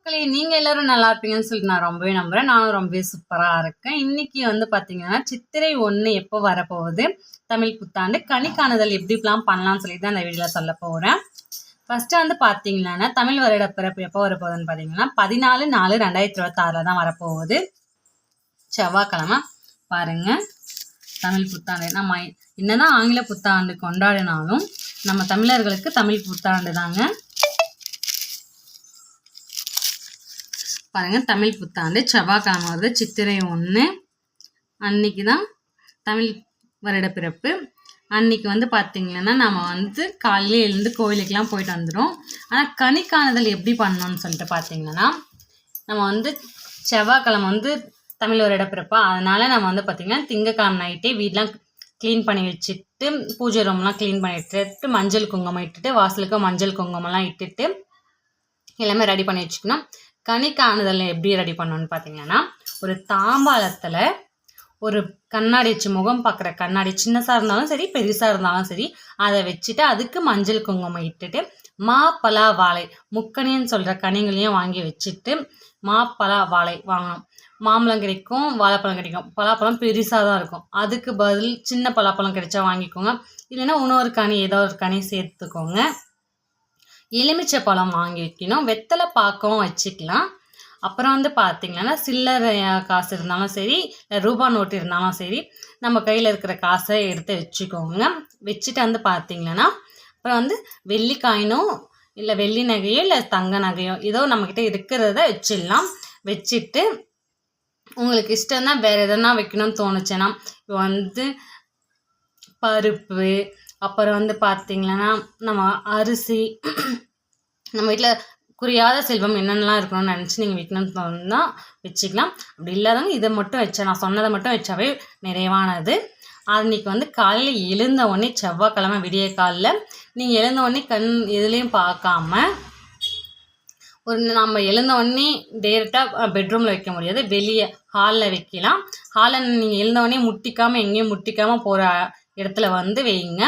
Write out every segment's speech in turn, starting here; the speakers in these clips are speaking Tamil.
மக்களே, நீங்க எல்லாரும் நல்லா இருப்பீங்கன்னு சொல்லிட்டு நான் ரொம்பவே நம்புறேன். நானும் ரொம்பவே சூப்பரா இருக்கேன். இன்னைக்கு வந்து பார்த்தீங்கன்னா, சித்திரை 1 எப்போ வரப்போகுது? தமிழ் புத்தாண்டு கனி காணுதல் எப்படி பிளான் பண்ணலாம்னு சொல்லிட்டு தான் இந்த வீடியோல சொல்ல போறேன். ஃபர்ஸ்ட் வந்து பார்த்தீங்கன்னா, தமிழ் வருட பிறப்பு எப்போ வரப்போகுதுன்னு பார்த்தீங்கன்னா, 14/4/2026 தான் வரப்போகுது. செவ்வாய்க்கிழமை. பாருங்க, தமிழ் புத்தாண்டு நம்ம என்னதான் ஆங்கில புத்தாண்டு கொண்டாடினாலும் நம்ம தமிழர்களுக்கு தமிழ் புத்தாண்டு தாங்க. பாருங்க, தமிழ் புத்தாண்டு செவ்வாய்க்கிழமை வருது. சித்திரை 1 அன்னைக்கு தான் தமிழ் வருட பிறப்பு. அன்னைக்கு வந்து பார்த்தீங்கன்னா நம்ம வந்து காலையில் எழுந்து கோயிலுக்கெல்லாம் போயிட்டு வந்துடும். ஆனால் கனி காணுதல் எப்படி பண்ணணும்னு சொல்லிட்டு பார்த்தீங்கன்னா, நம்ம வந்து செவ்வாய்க்கிழமை வந்து தமிழ் வருட பிறப்பா, அதனால நம்ம வந்து பார்த்தீங்கன்னா திங்கக்கிழமை நைட்டே வீடெலாம் க்ளீன் பண்ணி வச்சுட்டு, பூஜை ரூம்லாம் க்ளீன் பண்ணி இட்டுட்டு, மஞ்சள் குங்குமம் இட்டுட்டு, வாசலுக்கு மஞ்சள் குங்குமம்லாம் இட்டுட்டு எல்லாமே ரெடி பண்ணி வச்சுக்கணும். கனி காணுதல் எப்படி ரெடி பண்ணணும்னு பார்த்தீங்கன்னா, ஒரு தாம்பாளத்தில் ஒரு கண்ணாடி வச்சு முகம் பார்க்குற கண்ணாடி, சின்னசாக இருந்தாலும் சரி பெருசாக இருந்தாலும் சரி, அதை வச்சுட்டு அதுக்கு மஞ்சள் குங்குமம் இட்டுட்டு, பலா வாழை முக்கணின்னு சொல்கிற கனிகளையும் வாங்கி வச்சுட்டு, பலா வாழை வாங்கணும். மாம்பழம் கிடைக்கும், வாழைப்பழம் கிடைக்கும். பலாப்பழம் பெருசாக தான் இருக்கும். அதுக்கு பதில் சின்ன பலாப்பழம் கிடைச்சா வாங்கிக்கோங்க. இல்லைன்னா இன்னொரு கனி ஏதோ ஒரு கனி சேர்த்துக்கோங்க. எலுமிச்சை பழம் வாங்கி வைக்கணும். வெத்தலை பாக்கவும் வச்சுக்கலாம். அப்புறம் வந்து பார்த்தீங்கன்னா, சில்லறை காசு இருந்தாலும் சரி, ரூபா நோட்டு இருந்தாலும் சரி, நம்ம கையில் இருக்கிற காசை எடுத்து வச்சுக்கோங்க. வச்சுட்டு வந்து பார்த்தீங்கன்னா, அப்புறம் வந்து வெள்ளி காயினோ இல்லை வெள்ளி நகையோ இல்லை தங்க நகையோ ஏதோ நம்மக்கிட்ட இருக்கிறத வச்சிடலாம். வச்சுட்டு உங்களுக்கு இஷ்டம் தான் வேறு எதனா வைக்கணும்னு தோணுச்சுன்னா, இப்போ வந்து பருப்பு, அப்புறம் வந்து பார்த்தீங்கன்னா நம்ம அரிசி, நம்ம வீட்டில் குறியாத செல்வம் என்னென்னலாம் இருக்கணும்னு நினச்சி நீங்கள் வைக்கணும்னு தோணுன்னா வச்சுக்கலாம். அப்படி இல்லாதவங்க இதை மட்டும் வச்சா, நான் சொன்னதை மட்டும் வச்சாவே நிறைவானது. அன்றைக்கி வந்து காலையில் எழுந்த உடனே, செவ்வாய்க்கிழமை விடிய காலில் நீங்கள் எழுந்த உடனே கண் எதுலேயும் பார்க்காம, நம்ம எழுந்த உடனே டேரெக்டாக பெட்ரூமில் வைக்க முடியாது, வெளியே ஹாலில் வைக்கலாம். ஹாலில் நீங்கள் எழுந்த உடனே முட்டிக்காமல் எங்கேயும் முட்டிக்காமல் போகிற இடத்துல வந்து வைங்க.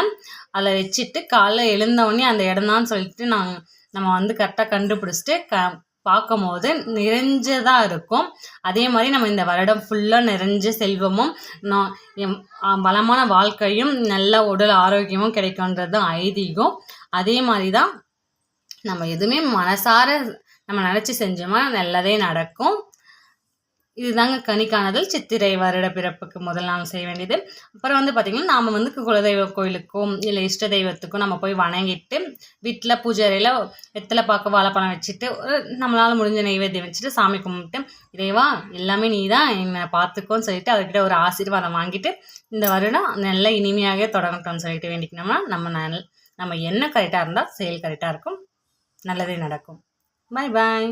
அதில் வச்சுட்டு காலைல எழுந்த உடனே அந்த இடம்தான்னு சொல்லிட்டு நம்ம வந்து கரெக்டாக கண்டுபிடிச்சிட்டு பார்க்கும் போது நிறைஞ்சதாக இருக்கும். அதே மாதிரி நம்ம இந்த வருடம் ஃபுல்லாக நிறைஞ்ச செல்வமும் வளமான வாழ்க்கையும் நல்ல உடல் ஆரோக்கியமும் கிடைக்குன்றது தான் ஐதீகம். அதே மாதிரி தான் நம்ம எதுவுமே மனசார நம்ம நினச்சி செஞ்சோமா நல்லதே நடக்கும். இதுதாங்க கனி காணுதல் சித்திரை வருட பிறப்புக்கு முதல் நாள் செய்ய வேண்டியது. அப்புறம் வந்து பார்த்திங்கன்னா, நாம் வந்து குலதெய்வ கோயிலுக்கும் இல்லை இஷ்ட தெய்வத்துக்கும் நம்ம போய் வணங்கிட்டு, வீட்டில் பூஜை அறையில் வெத்தலை பாக்கு வாழைப்பழம் வச்சுட்டு, நம்மளால் முடிஞ்ச நைவேத்தியம் வச்சுட்டு சாமி கும்பிட்டு, இறைவா எல்லாமே நீ தான் என்னை பார்த்துக்கோன்னு சொல்லிட்டு அவர்கிட்ட ஒரு ஆசீர்வாதம் வாங்கிட்டு, இந்த வருடம் நல்ல இனிமையாக தொடங்கட்டும்னு சொல்லிட்டு வேண்டிக்கணும்னா நம்ம எண்ணம் கரெக்டாக இருந்தால் செயல் கரெக்டாக இருக்கும், நல்லதே நடக்கும். பாய் பாய்.